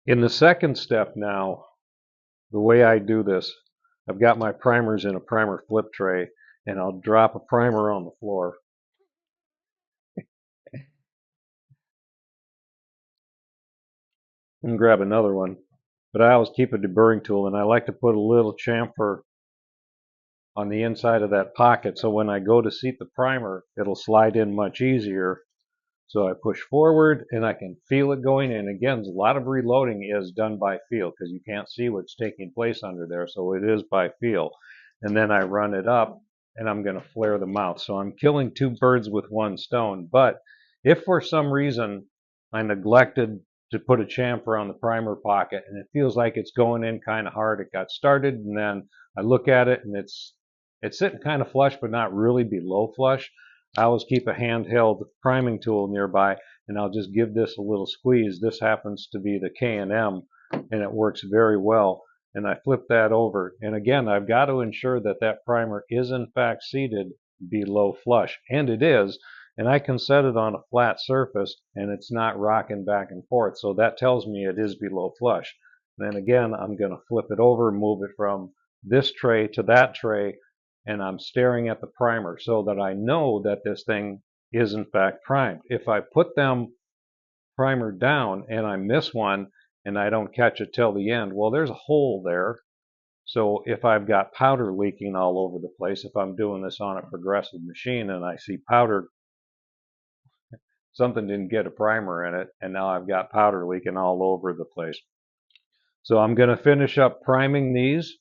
In the second step now, the way I do this, I've got my primers in a primer flip tray, and I'll drop a primer on the floor. And grab another one. But I always keep a deburring tool, and I like to put a little chamfer on the inside of that pocket, so when I go to seat the primer, it'll slide in much easier. So I push forward, and I can feel it going. And again, a lot of reloading is done by feel, because you can't see what's taking place under there, so it is by feel. And then I run it up, and I'm going to flare the mouth. So I'm killing two birds with one stone. But if for some reason I neglected to put a chamfer on the primer pocket, and it feels like it's going in kind of hard, it got started, and then I look at it, and it's sitting kind of flush, but not really below flush. I always keep a handheld priming tool nearby, and I'll just give this a little squeeze. This happens to be the K&M, and it works very well. And I flip that over. And again, I've got to ensure that that primer is in fact seated below flush. And it is. And I can set it on a flat surface, and it's not rocking back and forth. So that tells me it is below flush. And then again, I'm going to flip it over, move it from this tray to that tray, and I'm staring at the primer so that I know that this thing is in fact primed. If I put them primer down and I miss one and I don't catch it till the end, well, there's a hole there. So if I've got powder leaking all over the place, if I'm doing this on a progressive machine and I see powder, something didn't get a primer in it, and now I've got powder leaking all over the place. So I'm going to finish up priming these.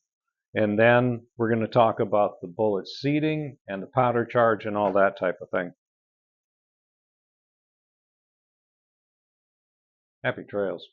And then we're going to talk about the bullet seating and the powder charge and all that type of thing. Happy trails.